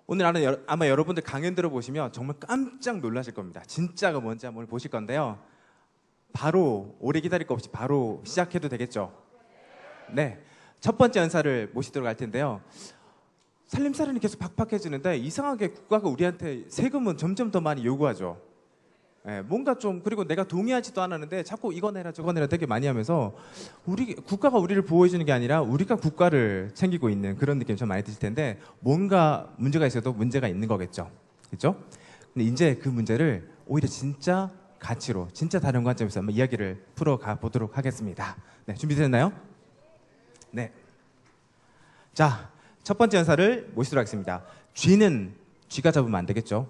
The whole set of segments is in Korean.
오늘 아마 여러분들 강연 들어보시면 정말 깜짝 놀라실 겁니다. 진짜가 뭔지 한번 보실 건데요. 바로 오래 기다릴 거 없이 바로 시작해도 되겠죠? 네, 첫 번째 연사를 모시도록 할 텐데요. 살림살이는 계속 팍팍해지는데 이상하게 국가가 우리한테 세금은 점점 더 많이 요구하죠. 네, 뭔가 좀, 그리고 내가 동의하지도 않았는데 자꾸 이거 내라 저거 내라 되게 많이 하면서 국가가 우리를 보호해주는 게 아니라 우리가 국가를 챙기고 있는 그런 느낌이 좀 많이 드실 텐데, 뭔가 문제가 있어도 문제가 있는 거겠죠. 그렇죠? 근데 이제 그 문제를 오히려 진짜 가치로, 진짜 다른 관점에서 한번 이야기를 풀어가 보도록 하겠습니다. 네, 준비됐나요? 네. 자, 첫 번째 연사를 모시도록 하겠습니다. 쥐가 잡으면 안 되겠죠?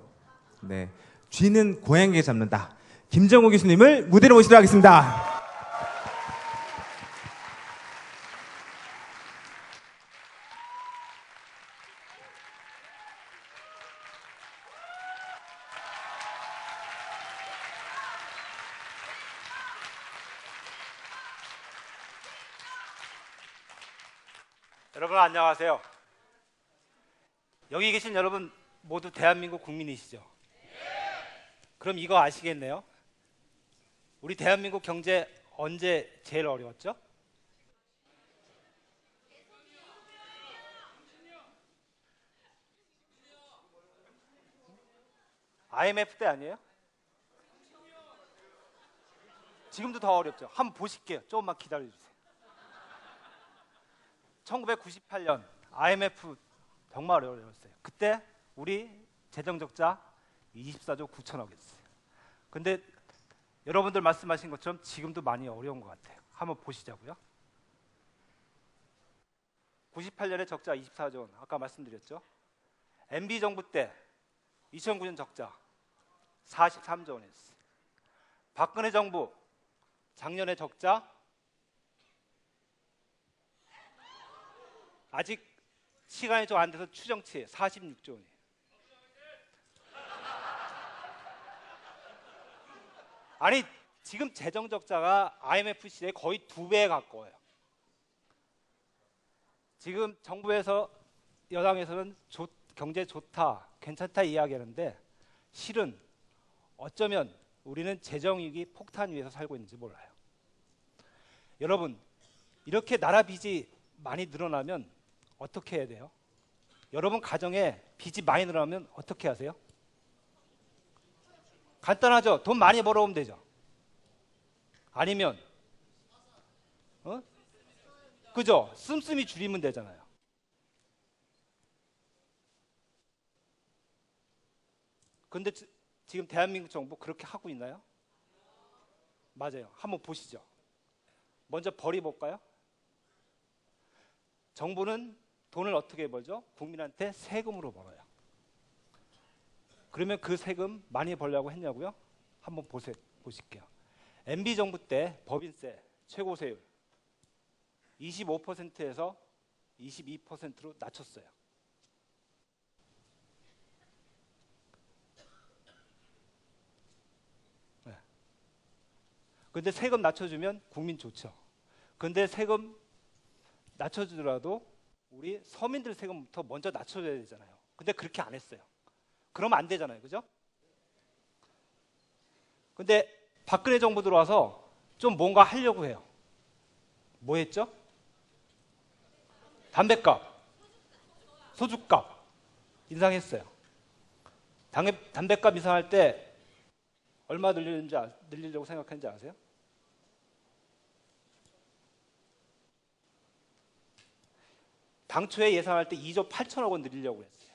네. 쥐는 고양이에게 잡는다. 김정우 교수님을 무대로 모시도록 하겠습니다. 여러분 안녕하세요. 여기 계신 여러분 모두 대한민국 국민이시죠? 그럼 이거 아시겠네요? 우리 대한민국 경제 언제 제일 어려웠죠? IMF 때 아니에요? 지금도 더 어렵죠? 한번 보실게요. 조금만 기다려주세요. 1998년 IMF 정말 어려웠어요. 그때 우리 재정적자 24조 9천억이었어요. 근데 여러분들 말씀하신 것처럼 지금도 많이 어려운 것 같아요. 한번 보시자고요. 98년에 적자 24조 원, 아까 말씀드렸죠. MB 정부 때 2009년 적자 43조 원이었어요. 박근혜 정부 작년에 적자 아직 시간이 좀 안 돼서 추정치 46조 원이에요. 아니 지금 재정 적자가 IMF 시대에 거의 2배에 가까워요. 지금 정부에서 여당에서는 경제 좋다, 괜찮다 이야기하는데 실은 어쩌면 우리는 재정위기 폭탄 위에서 살고 있는지 몰라요. 여러분 이렇게 나라 빚이 많이 늘어나면 어떻게 해야 돼요? 여러분 가정에 빚이 많이 늘어나면 어떻게 하세요? 간단하죠. 돈 많이 벌어오면 되죠. 아니면 그죠? 씀씀이 줄이면 되잖아요. 근데 지금 대한민국 정부 그렇게 하고 있나요? 맞아요. 한번 보시죠. 먼저 벌이 볼까요? 정부는 돈을 어떻게 벌죠? 국민한테 세금으로 벌어요. 그러면 그 세금 많이 벌려고 했냐고요? 한번 보실게요. MB 정부 때 법인세 최고세율 25%에서 22%로 낮췄어요. 네. 근데 세금 낮춰주면 국민 좋죠. 근데 세금 낮춰주더라도 우리 서민들 세금부터 먼저 낮춰줘야 되잖아요. 근데 그렇게 안 했어요. 그러면 안 되잖아요. 그죠? 근데 박근혜 정부 들어와서 좀 뭔가 하려고 해요. 뭐 했죠? 담배값, 소주값 인상했어요. 담배값 인상할 때 얼마 늘리려고 생각했는지 아세요? 당초에 예상할 때 2조 8천억 원 늘리려고 했어요.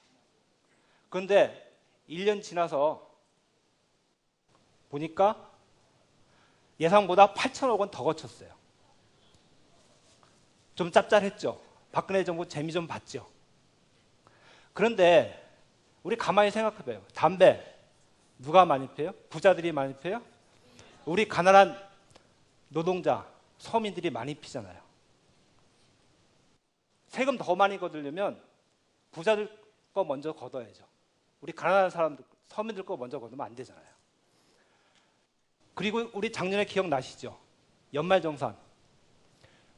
그런데 1년 지나서 보니까 예상보다 8천억 원 더 거쳤어요. 좀 짭짤했죠. 박근혜 정부 재미 좀 봤죠. 그런데 우리 가만히 생각해봐요. 담배 누가 많이 피워요? 부자들이 많이 피워요? 우리 가난한 노동자, 서민들이 많이 피잖아요. 세금 더 많이 거두려면 부자들 거 먼저 걷어야죠. 우리 가난한 사람들, 서민들 거 먼저 걷으면 안 되잖아요. 그리고 우리 작년에 기억나시죠? 연말정산.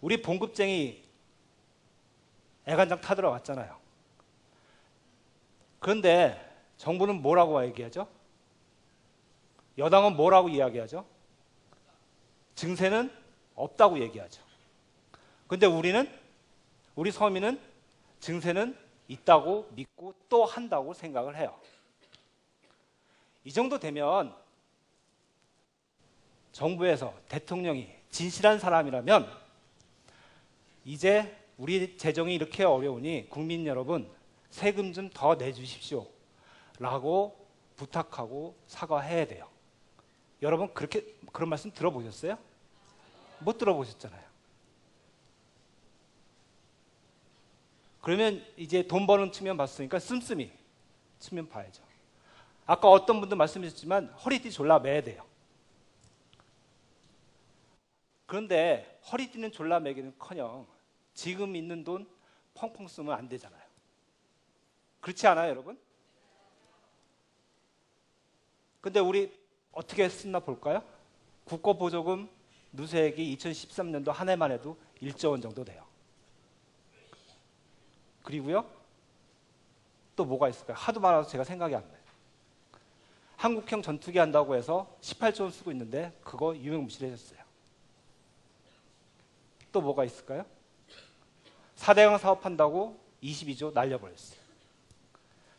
우리 봉급쟁이 애간장 타들어 왔잖아요. 그런데 정부는 뭐라고 얘기하죠? 여당은 뭐라고 이야기하죠? 증세는 없다고 얘기하죠. 근데 우리 서민은 증세는 있다고 믿고 또 한다고 생각을 해요. 이 정도 되면 정부에서 대통령이 진실한 사람이라면 이제 우리 재정이 이렇게 어려우니 국민 여러분 세금 좀 더 내주십시오 라고 부탁하고 사과해야 돼요. 여러분 그런 말씀 들어보셨어요? 못 들어보셨잖아요. 그러면 이제 돈 버는 측면 봤으니까 씀씀이 측면 봐야죠. 아까 어떤 분도 말씀하셨지만 허리띠 졸라 매야 돼요. 그런데 허리띠는 졸라 매기는커녕 지금 있는 돈 펑펑 쓰면 안 되잖아요. 그렇지 않아요, 여러분? 근데 우리 어떻게 쓰나 볼까요? 국고보조금 누수액이 2013년도 한 해만 해도 1조 원 정도 돼요. 그리고요, 또 뭐가 있을까요? 하도 많아서 제가 생각이 안 나요. 한국형 전투기 한다고 해서 18조 원 쓰고 있는데 그거 유명무실해졌어요. 또 뭐가 있을까요? 4대강 사업한다고 22조 날려버렸어요.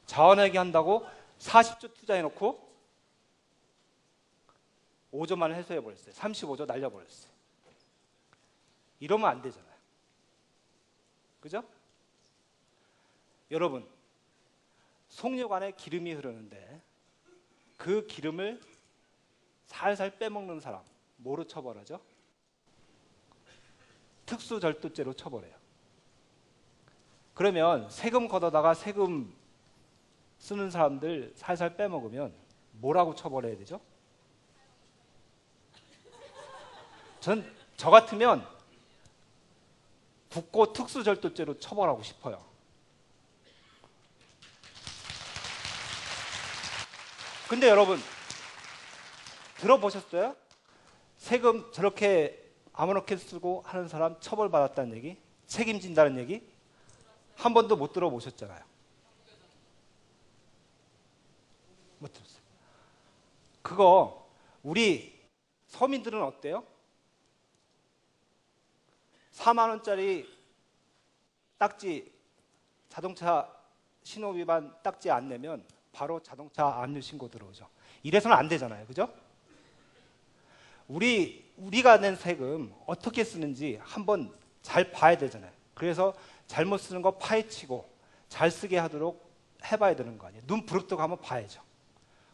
자원회계 한다고 40조 투자해놓고 5조만 해소해버렸어요. 35조 날려버렸어요. 이러면 안 되잖아요. 그죠? 여러분, 속력 안에 기름이 흐르는데 그 기름을 살살 빼먹는 사람 뭐로 처벌하죠? 특수절도죄로 처벌해요. 그러면 세금 걷어다가 세금 쓰는 사람들 살살 빼먹으면 뭐라고 처벌해야 되죠? 저 같으면 국고 특수절도죄로 처벌하고 싶어요. 근데 여러분 들어보셨어요? 세금 저렇게 아무렇게 쓰고 하는 사람 처벌받았다는 얘기? 책임진다는 얘기? 한 번도 못 들어보셨잖아요. 못 들었어요. 그거 우리 서민들은 어때요? 4만 원짜리 딱지 자동차 신호 위반 딱지 안 내면 바로 자동차 압류 신고 들어오죠. 이래서는 안 되잖아요. 그죠? 우리가 낸 세금 어떻게 쓰는지 한번 잘 봐야 되잖아요. 그래서 잘못 쓰는 거 파헤치고 잘 쓰게 하도록 해봐야 되는 거 아니에요. 눈 부릅뜨고 한번 봐야죠.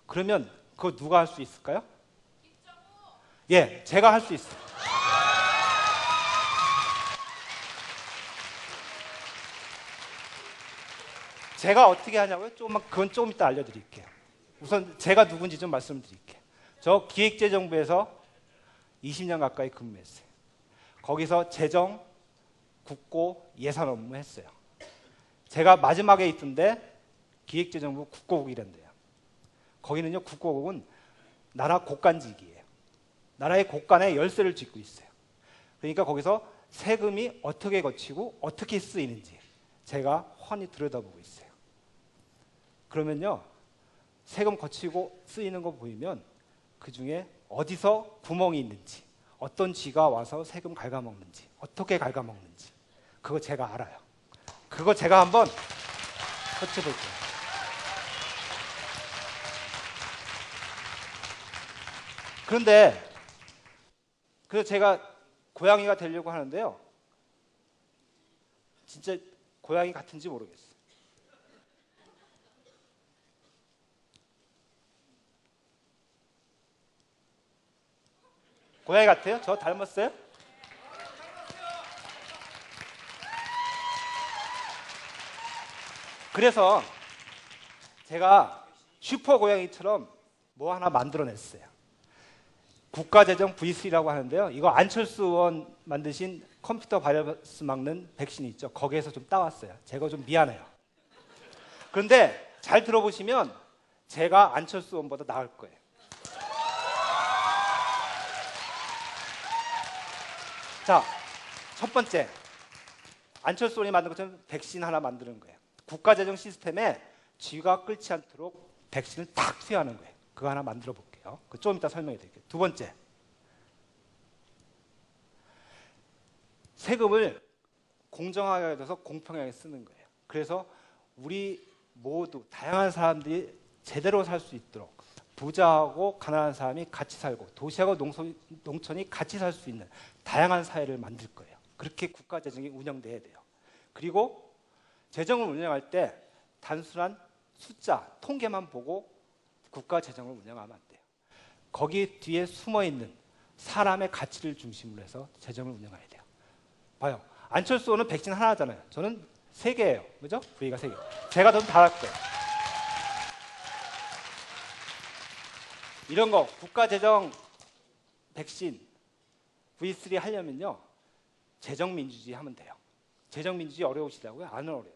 그러면 그거 누가 할 수 있을까요? 예, 제가 할 수 있어요. 제가 어떻게 하냐고요? 그건 조금 이따 알려드릴게요. 우선 제가 누군지 좀 말씀드릴게요. 저 기획재정부에서 20년 가까이 근무했어요. 거기서 재정, 국고, 예산 업무 했어요. 제가 마지막에 있던데 기획재정부 국고국이란데요. 거기는요, 국고국은 나라 곳간직이에요. 나라의 곳간에 열쇠를 쥐고 있어요. 그러니까 거기서 세금이 어떻게 거치고 어떻게 쓰이는지 제가 훤히 들여다보고 있어요. 그러면요, 세금 거치고 쓰이는 거 보이면 그 중에 어디서 구멍이 있는지, 어떤 쥐가 와서 세금 갉아먹는지, 어떻게 갉아먹는지 그거 제가 알아요. 그거 제가 한번 터치해볼게요. 그런데 그래서 제가 고양이가 되려고 하는데요, 진짜 고양이 같은지 모르겠어요. 고양이 같아요? 저 닮았어요? 그래서 제가 슈퍼 고양이처럼 뭐 하나 만들어냈어요. 국가재정 V3라고 하는데요. 이거 안철수 의원 만드신 컴퓨터 바이러스 막는 백신이 있죠. 거기에서 좀 따왔어요. 제가 좀 미안해요. 그런데 잘 들어보시면 제가 안철수 의원보다 나을 거예요. 자, 첫 번째, 안철수 의원이 만든 것처럼 백신 하나 만드는 거예요. 국가재정 시스템에 쥐가 끌지 않도록 백신을 탁 투여하는 거예요. 그거 하나 만들어 볼게요. 그 좀 이따 설명해 드릴게요. 두 번째, 세금을 공정하게 해서 공평하게 쓰는 거예요. 그래서 우리 모두 다양한 사람들이 제대로 살 수 있도록 부자하고 가난한 사람이 같이 살고 도시하고 농촌이 같이 살 수 있는 다양한 사회를 만들 거예요. 그렇게 국가 재정이 운영돼야 돼요. 그리고 재정을 운영할 때 단순한 숫자, 통계만 보고 국가 재정을 운영하면 안 돼요. 거기 뒤에 숨어 있는 사람의 가치를 중심으로 해서 재정을 운영해야 돼요. 봐요. 안철수 의원은 백신 하나잖아요. 저는 3개예요. 그죠? V가 3개. 제가 더 잘할 거예요. 이런 거 국가재정 백신 V3 하려면요. 재정민주주의 하면 돼요. 재정민주주의 어려우시다고요? 안 어려워요.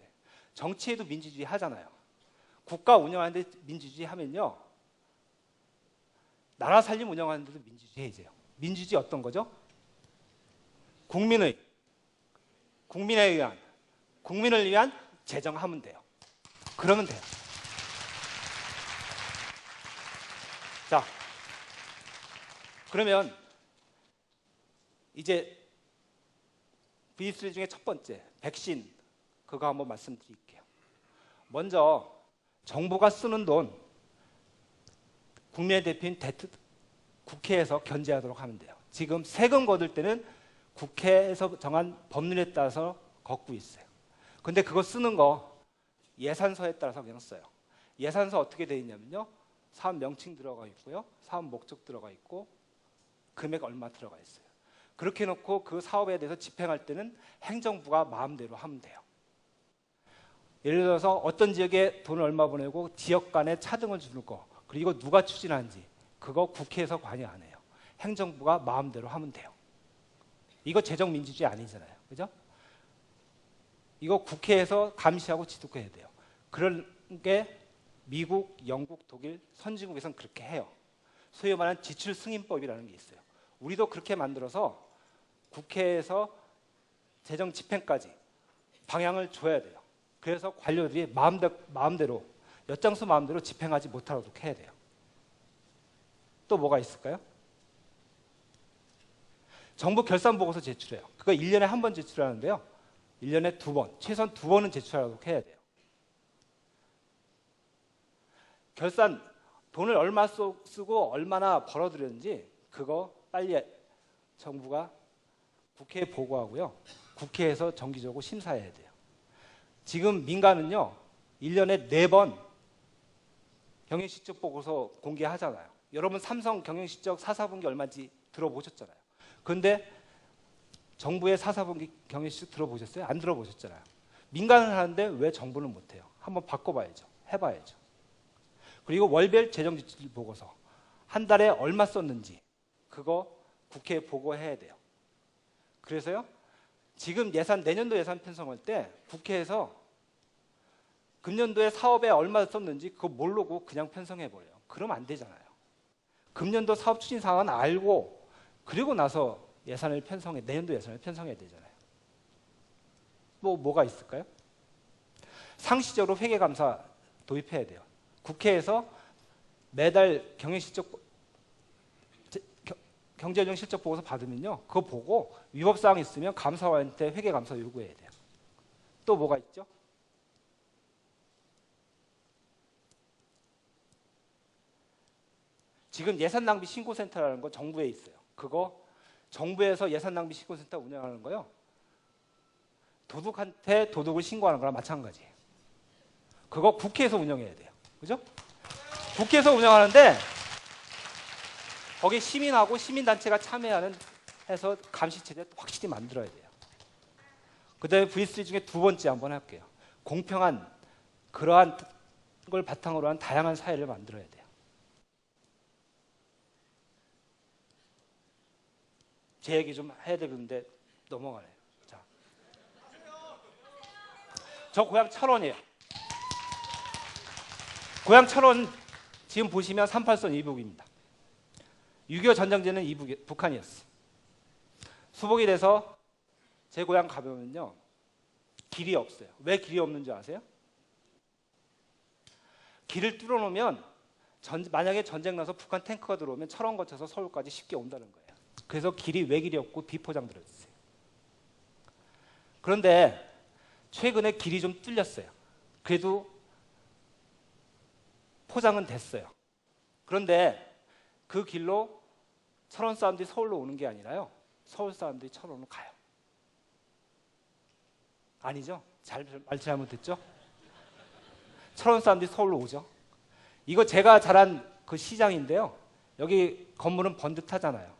정치에도 민주주의 하잖아요. 국가 운영하는데 민주주의 하면요. 나라 살림 운영하는데도 민주주의 해야죠. 민주주의 어떤 거죠? 국민에 의한, 국민을 위한 재정하면 돼요. 그러면 돼요. 자, 그러면 이제 V3 중에 첫 번째, 백신, 그거 한번 말씀드릴게요. 먼저 정부가 쓰는 돈, 국민의 대표인 국회에서 견제하도록 하면 돼요. 지금 세금 거둘 때는 국회에서 정한 법률에 따라서 걷고 있어요. 근데 그거 쓰는 거 예산서에 따라서 그냥 써요. 예산서 어떻게 되어 있냐면요. 사업 명칭 들어가 있고요. 사업 목적 들어가 있고 금액 얼마 들어가 있어요. 그렇게 해놓고 그 사업에 대해서 집행할 때는 행정부가 마음대로 하면 돼요. 예를 들어서 어떤 지역에 돈을 얼마 보내고 지역 간에 차등을 주는 거, 그리고 누가 추진하는지 그거 국회에서 관여 안 해요. 행정부가 마음대로 하면 돼요. 이거 재정민주주의 아니잖아요. 그죠? 이거 국회에서 감시하고 지도해야 돼요. 그런 게 미국, 영국, 독일, 선진국에서는 그렇게 해요. 소위 말하는 지출 승인법이라는 게 있어요. 우리도 그렇게 만들어서 국회에서 재정 집행까지 방향을 줘야 돼요. 그래서 관료들이 마음대로 엿장수 마음대로 집행하지 못하도록 해야 돼요. 또 뭐가 있을까요? 정부 결산보고서 제출해요. 그거 1년에 한 번 제출하는데요. 1년에 2번, 최소한 2번은 제출하도록 해야 돼요. 결산, 돈을 얼마 쓰고 얼마나 벌어들였는지 그거 빨리 정부가 국회에 보고하고요. 국회에서 정기적으로 심사해야 돼요. 지금 민간은요. 1년에 4번 경영실적 보고서 공개하잖아요. 여러분 삼성 경영실적 4, 4분기 얼마인지 들어보셨잖아요. 그런데 정부의 4, 4분기 경영실적 들어보셨어요? 안 들어보셨잖아요. 민간은 하는데 왜 정부는 못해요? 한번 바꿔봐야죠. 해봐야죠. 그리고 월별 재정지출 보고서 한 달에 얼마 썼는지 그거 국회에 보고해야 돼요. 그래서요. 지금 내년도 예산 편성할 때 국회에서 금년도에 사업에 얼마 썼는지 그거 모르고 그냥 편성해버려요. 그러면 안 되잖아요. 금년도 사업 추진 사항은 알고 그리고 나서 내년도 예산을 편성해야 되잖아요. 뭐가 있을까요? 상시적으로 회계감사 도입해야 돼요. 국회에서 매달 경제운영 실적 보고서 받으면요. 그거 보고 위법사항 있으면 감사원한테 회계감사 요구해야 돼요. 또 뭐가 있죠? 지금 예산낭비 신고센터라는 거 정부에 있어요. 그거 정부에서 예산낭비 신고센터 운영하는 거요. 도둑한테 도둑을 신고하는 거랑 마찬가지예요. 그거 국회에서 운영해야 돼요. 그죠? 국회에서 운영하는데 거기 시민하고 시민단체가 참여하는 해서 감시체제 확실히 만들어야 돼요. 그 다음에 V3 중에 2번째 한번 할게요. 공평한 그러한 걸 바탕으로 한 다양한 사회를 만들어야 돼요. 제 얘기 좀 해야 되는데 넘어가네요. 자, 저 고향 철원이에요. 고향 철원 지금 보시면 38선 이북입니다. 6.25 전쟁제는 북한이었어. 수복이 돼서 제 고향 가보면요. 길이 없어요. 왜 길이 없는 줄 아세요? 길을 뚫어놓으면 만약에 전쟁 나서 북한 탱크가 들어오면 철원 거쳐서 서울까지 쉽게 온다는 거예요. 그래서 길이 외길이 없고 비포장 들어있어요. 그런데 최근에 길이 좀 뚫렸어요. 그래도 포장은 됐어요. 그런데 그 길로 철원 사람들이 서울로 오는 게 아니라요. 서울 사람들이 철원으로 가요. 아니죠? 말 잘못했죠? 철원 사람들이 서울로 오죠. 이거 제가 자란 그 시장인데요. 여기 건물은 번듯하잖아요.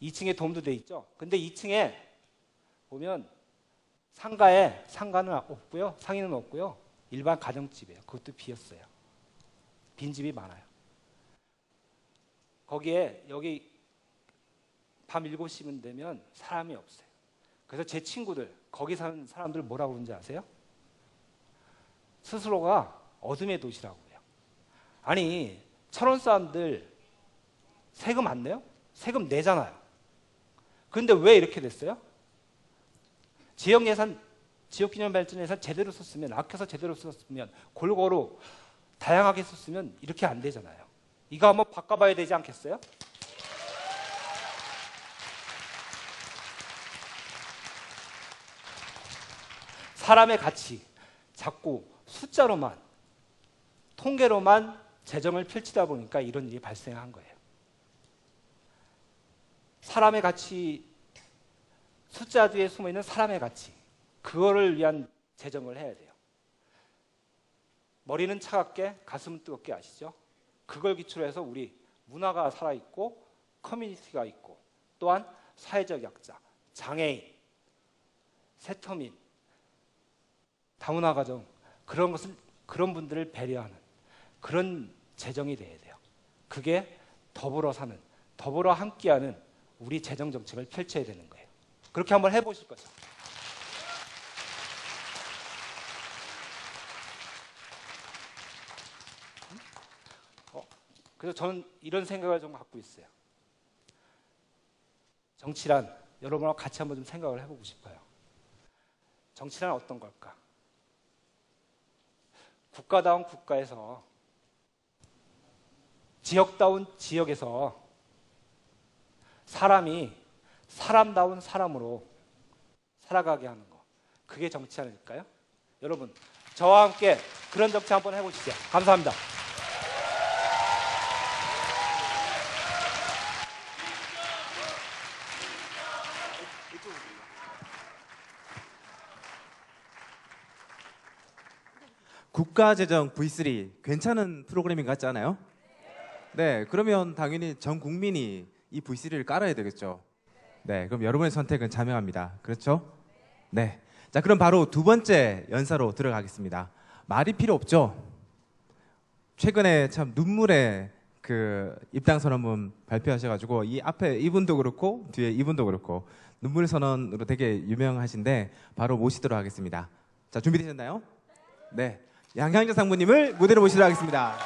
2층에 돔도 돼 있죠. 근데 2층에 보면 상가는 없고요. 상인은 없고요. 일반 가정집이에요. 그것도 비었어요. 빈집이 많아요. 거기에 여기 밤 7시면 되면 사람이 없어요. 그래서 제 친구들, 거기 사는 사람들 뭐라고 그러는지 아세요? 스스로가 어둠의 도시라고 해요. 아니, 철원 사람들 세금 안 내요? 세금 내잖아요. 그런데 왜 이렇게 됐어요? 지역 예산, 지역기념발전 예산 제대로 썼으면, 아껴서 제대로 썼으면, 골고루 다양하게 썼으면 이렇게 안 되잖아요. 이거 한번 바꿔봐야 되지 않겠어요? 사람의 가치, 자꾸 숫자로만, 통계로만 재정을 펼치다 보니까 이런 일이 발생한 거예요. 사람의 가치, 숫자 뒤에 숨어있는 사람의 가치, 그거를 위한 재정을 해야 돼요. 머리는 차갑게 가슴은 뜨겁게 아시죠? 그걸 기초로 해서 우리 문화가 살아있고 커뮤니티가 있고 또한 사회적 약자, 장애인, 세터민, 다문화 가정 그런 분들을 배려하는 그런 재정이 돼야 돼요. 그게 더불어 사는, 더불어 함께하는 우리 재정 정책을 펼쳐야 되는 거예요. 그렇게 한번 해보실 거죠. 그래서 저는 이런 생각을 좀 갖고 있어요. 정치란 여러분하고 같이 한번 좀 생각을 해보고 싶어요. 정치란 어떤 걸까? 국가다운 국가에서, 지역다운 지역에서 사람이 사람다운 사람으로 살아가게 하는 거, 그게 정치 아닐까요? 여러분, 저와 함께 그런 정치 한번 해보시죠. 감사합니다. 국가재정 V3 괜찮은 프로그래밍 같지 않아요? 네, 그러면 당연히 전 국민이 이 V3를 깔아야 되겠죠. 네, 그럼 여러분의 선택은 자명합니다. 그렇죠? 네. 자, 그럼 바로 두 번째 연사로 들어가겠습니다. 말이 필요 없죠? 최근에 참 눈물의 그 입당 선언문 발표하셔가지고 이 앞에 이분도 그렇고 뒤에 이분도 그렇고 눈물 선언으로 되게 유명하신데 바로 모시도록 하겠습니다. 자, 준비되셨나요? 네. 양향자 상무님을 무대로 모시도록 하겠습니다.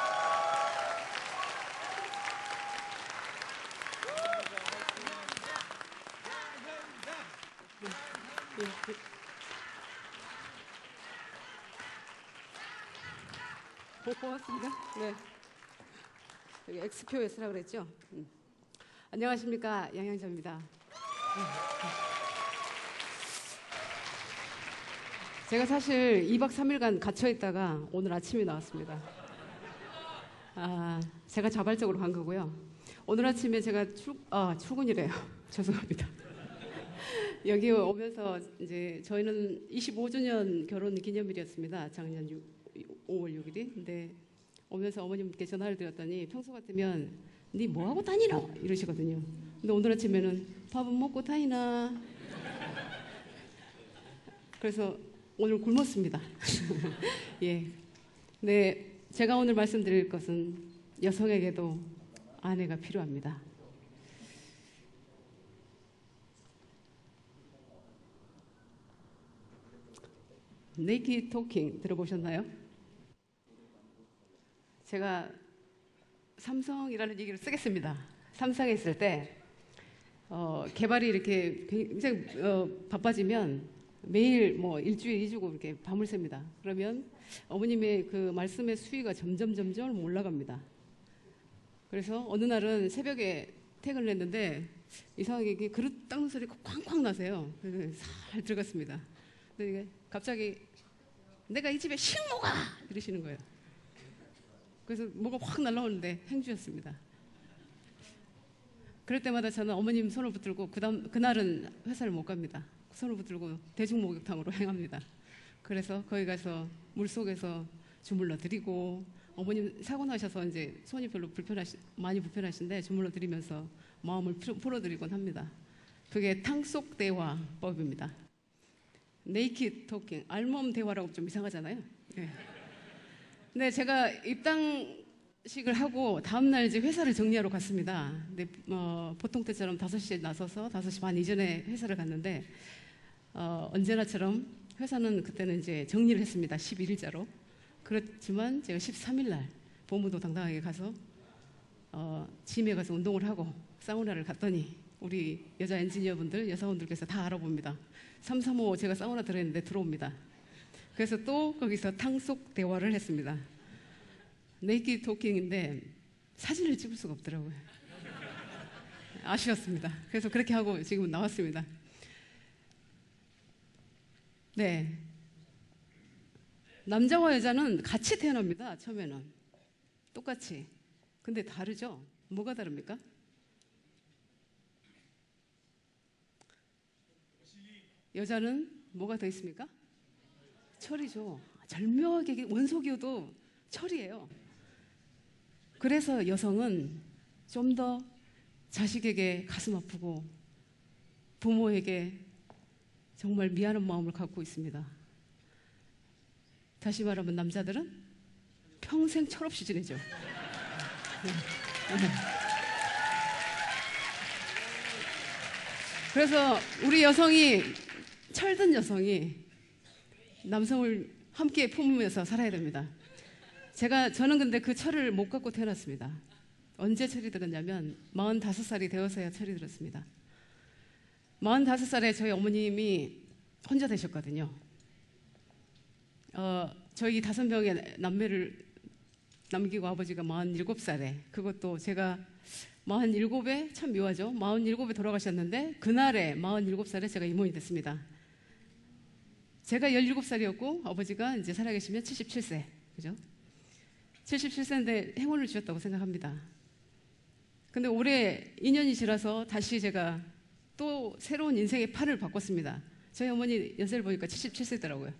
고맙습니다. 네. 여기 엑스표에서라 그랬죠? 안녕하십니까, 양향자입니다. 제가 사실 2박 3일간 갇혀 있다가 오늘 아침에 나왔습니다. 제가 자발적으로 간 거고요. 오늘 아침에 제가 출근이래요. 죄송합니다. 여기 오면서 이제 저희는 25주년 결혼 기념일이었습니다. 작년 5월 6일이. 근데 오면서 어머님께 전화를 드렸더니 평소 같으면 네 뭐하고 다니노? 이러시거든요. 근데 오늘 아침에는 밥은 먹고 다니나? 그래서 오늘 굶었습니다. 예. 네, 제가 오늘 말씀드릴 것은 여성에게도 아내가 필요합니다. 네이키 토킹 들어보셨나요? 제가 삼성이라는 얘기를 쓰겠습니다. 삼성에 있을 때 개발이 이렇게 굉장히 바빠지면 매일 뭐 일주일에 2주고 이렇게 밤을 샙니다. 그러면 어머님의 그 말씀의 수위가 점점 올라갑니다. 그래서 어느 날은 새벽에 퇴근을 했는데 이상하게 이게 그릇 닦는 소리가 쾅쾅 나세요. 그래서 살 들어갔습니다. 근데 이게 갑자기 내가 이 집에 식모가 이러시는 거예요. 그래서 뭐가 확 날라오는데 행주였습니다. 그럴 때마다 저는 어머님 손을 붙들고 그날은 회사를 못 갑니다. 손을 붙들고 대중목욕탕으로 행합니다. 그래서 거기 가서 물속에서 주물러 드리고 어머님 사고 나셔서 이제 손이 별로 많이 불편하신데 주물러 드리면서 마음을 풀어드리곤 합니다. 그게 탕속 대화법입니다. 네이키드 토킹, 알몸 대화라고 좀 이상하잖아요. 네. 근데 제가 입당식을 하고 다음날 이제 회사를 정리하러 갔습니다. 근데 보통 때처럼 5시에 나서서 5시 반 이전에 회사를 갔는데 언제나처럼 회사는 그때는 이제 정리를 했습니다. 11일자로. 그렇지만 제가 13일 날 본부도 당당하게 가서 짐에 가서 운동을 하고 사우나를 갔더니 우리 여자 엔지니어분들, 여사분들께서 다 알아봅니다. 335 제가 사우나 들어있는데 들어옵니다. 그래서 또 거기서 탕속 대화를 했습니다. 네이키드 토킹인데 사진을 찍을 수가 없더라고요. 아쉬웠습니다. 그래서 그렇게 하고 지금은 나왔습니다. 네. 남자와 여자는 같이 태어납니다. 처음에는. 똑같이. 근데 다르죠? 뭐가 다릅니까? 여자는 뭐가 더 있습니까? 철이죠. 절묘하게 원소기호도 철이에요. 그래서 여성은 좀 더 자식에게 가슴 아프고 부모에게 정말 미안한 마음을 갖고 있습니다. 다시 말하면 남자들은 평생 철없이 지내죠. 그래서 우리 여성이, 철든 여성이 남성을 함께 품으면서 살아야 됩니다. 저는 근데 그 철을 못 갖고 태어났습니다. 언제 철이 들었냐면 45살이 되어서야 철이 들었습니다. 45살에 저희 어머님이 혼자 되셨거든요. 저희 5명의 남매를 남기고 아버지가 47살에, 그것도 제가 47에 참 묘하죠. 47에 돌아가셨는데 그날에 47살에 제가 이모이 됐습니다. 제가 17살이었고 아버지가 이제 살아계시면 77세, 그죠? 77세인데 행운을 주셨다고 생각합니다. 근데 올해 2년이 지나서 다시 제가 또 새로운 인생의 판을 바꿨습니다. 저희 어머니 연세를 보니까 77세더라고요.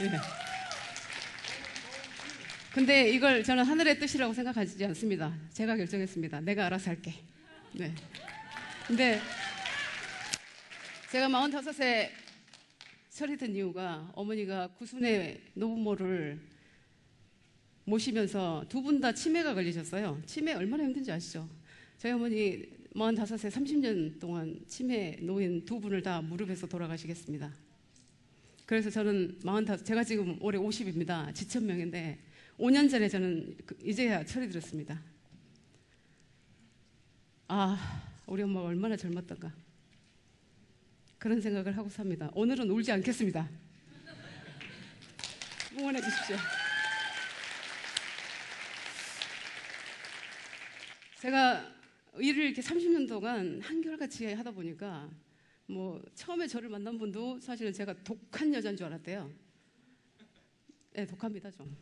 네. 근데 이걸 저는 하늘의 뜻이라고 생각하지 않습니다. 제가 결정했습니다. 내가 알아서 할게. 네. 근데 제가 45세 철이 든 이유가 어머니가 구순의 노부모를 모시면서 두 분 다 치매가 걸리셨어요. 치매 얼마나 힘든지 아시죠? 저희 어머니 45세 30년 동안 치매 노인 두 분을 다 무릎에서 돌아가시겠습니다. 그래서 저는 제가 지금 올해 50입니다. 지천명인데 5년 전에 저는 이제야 철이 들었습니다. 우리 엄마가 얼마나 젊었던가. 그런 생각을 하고 삽니다. 오늘은 울지 않겠습니다. 응원해 주십시오. 제가 일을 이렇게 30년 동안 한결같이 하다 보니까 처음에 저를 만난 분도 사실은 제가 독한 여자인 줄 알았대요. 네, 독합니다 좀.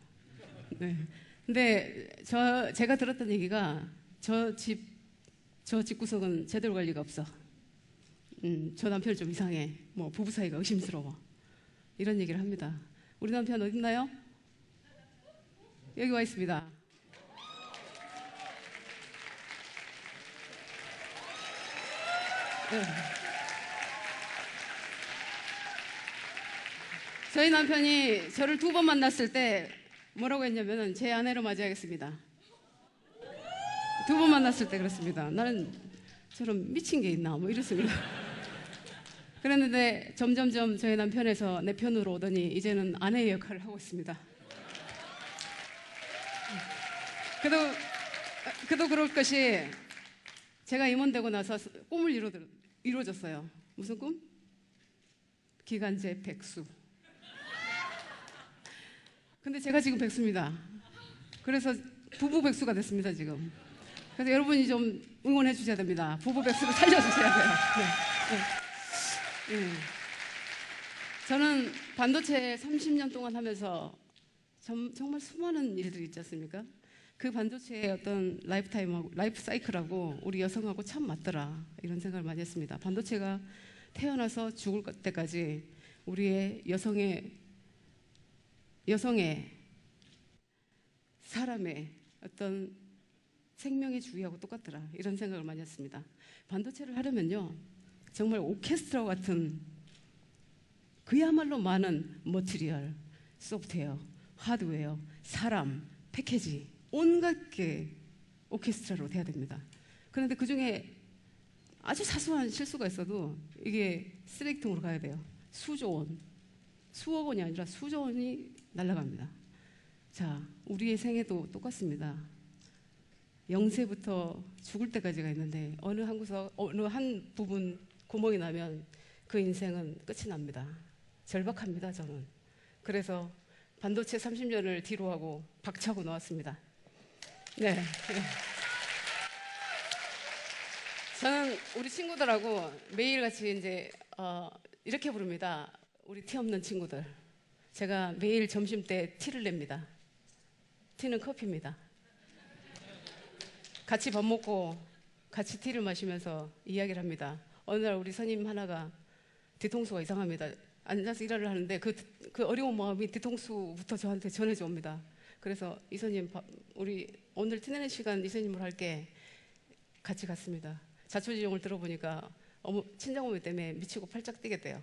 네. 근데 제가 들었던 얘기가 저 집구석은 제대로 관리가 없어. 저 남편은 좀 이상해. 부부 사이가 의심스러워. 이런 얘기를 합니다. 우리 남편 어디 있나요? 여기 와 있습니다. 네. 저희 남편이 저를 2번 만났을 때 뭐라고 했냐면 제 아내로 맞이하겠습니다. 2번 만났을 때 그렇습니다. 나는 저런 미친 게 있나 이랬습니다. 그랬는데 점점점 저희 남편에서 내 편으로 오더니 이제는 아내의 역할을 하고 있습니다. 그도 그럴 것이 제가 임원되고 나서 꿈을 이루어졌어요. 무슨 꿈? 기간제 백수. 근데 제가 지금 백수입니다. 그래서 부부 백수가 됐습니다, 지금. 그래서 여러분이 좀 응원해 주셔야 됩니다. 부부 백수를 살려주셔야 돼요. 네. 네. 저는 반도체 30년 동안 하면서 정말 수많은 일들이 있지 않습니까? 그 반도체의 어떤 라이프 사이클하고 우리 여성하고 참 맞더라, 이런 생각을 많이 했습니다. 반도체가 태어나서 죽을 때까지 우리의 여성의 사람의 어떤 생명의 주기하고 똑같더라, 이런 생각을 많이 했습니다. 반도체를 하려면요, 정말 오케스트라 같은 그야말로 많은 머티리얼, 소프트웨어, 하드웨어, 사람, 패키지, 온갖 게 오케스트라로 돼야 됩니다. 그런데 그중에 아주 사소한 실수가 있어도 이게 쓰레기통으로 가야 돼요. 수억 원이 아니라 수조 원이 날아갑니다. 자, 우리의 생애도 똑같습니다. 영세부터 죽을 때까지가 있는데 어느 한 부분 구멍이 나면 그 인생은 끝이 납니다. 절박합니다, 저는. 그래서 반도체 30년을 뒤로 하고 박차고 나왔습니다. 네. 저는 우리 친구들하고 매일같이 이제 이렇게 부릅니다. 우리 티 없는 친구들. 제가 매일 점심 때 티를 냅니다. 티는 커피입니다. 같이 밥 먹고 같이 티를 마시면서 이야기를 합니다. 어느 날 우리 선임 하나가 뒤통수가 이상합니다. 앉아서 일을 하는데 그 어려운 마음이 뒤통수부터 저한테 전해져 옵니다. 그래서 이선님, 우리 오늘 티내는 시간 이선님으로 할게. 같이 갔습니다. 자초지종을 들어보니까 친정어머니 때문에 미치고 팔짝 뛰겠대요.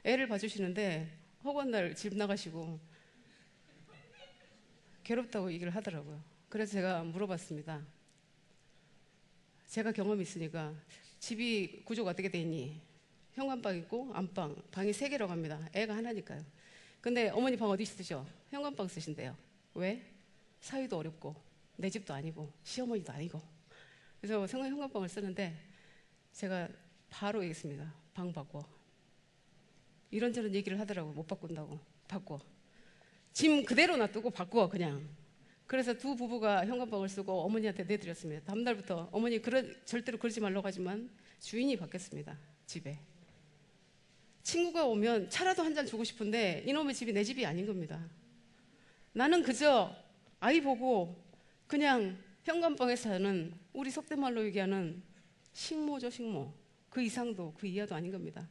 애를 봐주시는데 허구한 날 집 나가시고 괴롭다고 얘기를 하더라고요. 그래서 제가 물어봤습니다. 제가 경험이 있으니까 집이 구조가 어떻게 돼 있니? 현관방 있고 안방, 방이 3개라고 합니다. 애가 하나니까요. 근데 어머니 방 어디 쓰셔? 현관방 쓰신대요. 왜? 사위도 어렵고 내 집도 아니고 시어머니도 아니고. 그래서 현관방을 쓰는데 제가 바로 얘기했습니다. 방 바꿔. 이런저런 얘기를 하더라고. 못 바꾼다고. 바꿔. 짐 그대로 놔두고 바꿔, 그냥. 그래서 두 부부가 현관방을 쓰고 어머니한테 내드렸습니다. 다음 날부터 어머니 절대로 그러지 말라고 하지만 주인이 바뀌었습니다. 집에. 친구가 오면 차라도 한 잔 주고 싶은데 이놈의 집이 내 집이 아닌 겁니다. 나는 그저 아이 보고 그냥 현관방에 사는, 우리 속된 말로 얘기하는 식모죠, 식모. 그 이상도 그 이하도 아닌 겁니다.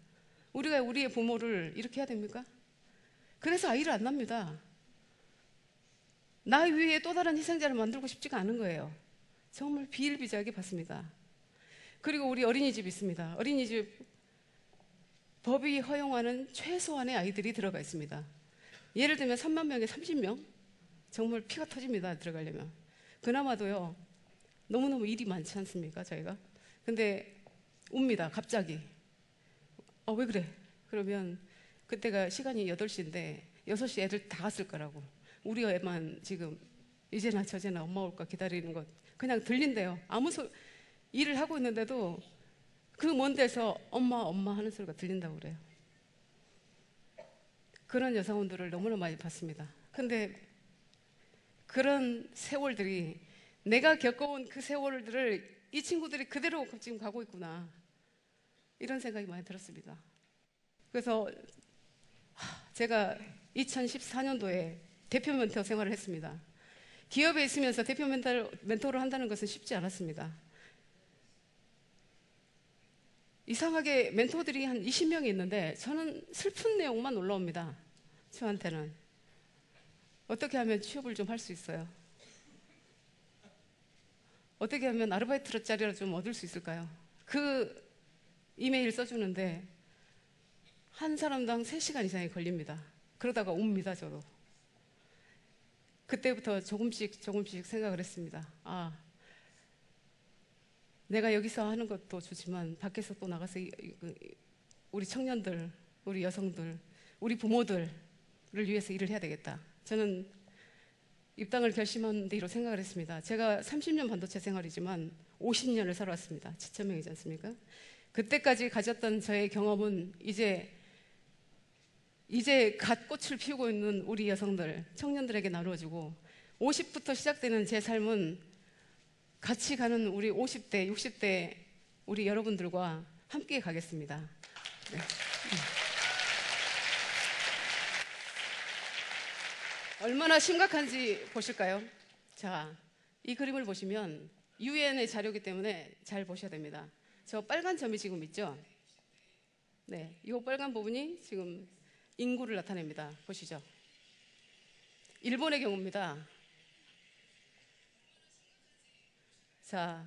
우리가 우리의 부모를 이렇게 해야 됩니까? 그래서 아이를 안 낳습니다. 나 위에 또 다른 희생자를 만들고 싶지가 않은 거예요. 정말 비일비재하게 봤습니다. 그리고 우리 어린이집 있습니다. 어린이집 법이 허용하는 최소한의 아이들이 들어가 있습니다. 예를 들면 3만 명에 30명? 정말 피가 터집니다, 들어가려면. 그나마도요, 너무너무 일이 많지 않습니까, 저희가? 근데 웁니다, 갑자기. 왜 그래? 그러면 그때가 시간이 8시인데 6시 애들 다 갔을 거라고. 우리 애만 지금 이제나 저제나 엄마 올까 기다리는 것 그냥 들린대요. 일을 하고 있는데도 그 먼 데서 엄마 하는 소리가 들린다고 그래요. 그런 여성분들을 너무나 많이 봤습니다. 근데 그런 세월들이, 내가 겪어온 그 세월들을 이 친구들이 그대로 지금 가고 있구나, 이런 생각이 많이 들었습니다. 그래서 제가 2014년도에 대표 멘토 생활을 했습니다. 기업에 있으면서 대표 멘토를 한다는 것은 쉽지 않았습니다. 이상하게 멘토들이 한 20명이 있는데 저는 슬픈 내용만 올라옵니다. 저한테는. 어떻게 하면 취업을 좀 할 수 있어요? 어떻게 하면 아르바이트 자리를 좀 얻을 수 있을까요? 그 이메일 써주는데 한 사람당 3시간 이상이 걸립니다. 그러다가 옵니다, 저도. 그때부터 조금씩 생각을 했습니다. 내가 여기서 하는 것도 좋지만 밖에서 또 나가서 우리 청년들, 우리 여성들, 우리 부모들을 위해서 일을 해야 되겠다. 저는 입당을 결심한 뒤로 생각을 했습니다. 제가 30년 반도체 생활이지만 50년을 살아왔습니다. 7,000명이지 않습니까? 그때까지 가졌던 저의 경험은 이제 이제 갓 꽃을 피우고 있는 우리 여성들, 청년들에게 나누어주고 50부터 시작되는 제 삶은 같이 가는 우리 50대, 60대 우리 여러분들과 함께 가겠습니다. 네. 얼마나 심각한지 보실까요? 자, 이 그림을 보시면 유엔의 자료이기 때문에 잘 보셔야 됩니다. 저 빨간 점이 지금 있죠? 네, 이 빨간 부분이 지금 인구를 나타냅니다. 보시죠. 일본의 경우입니다. 자,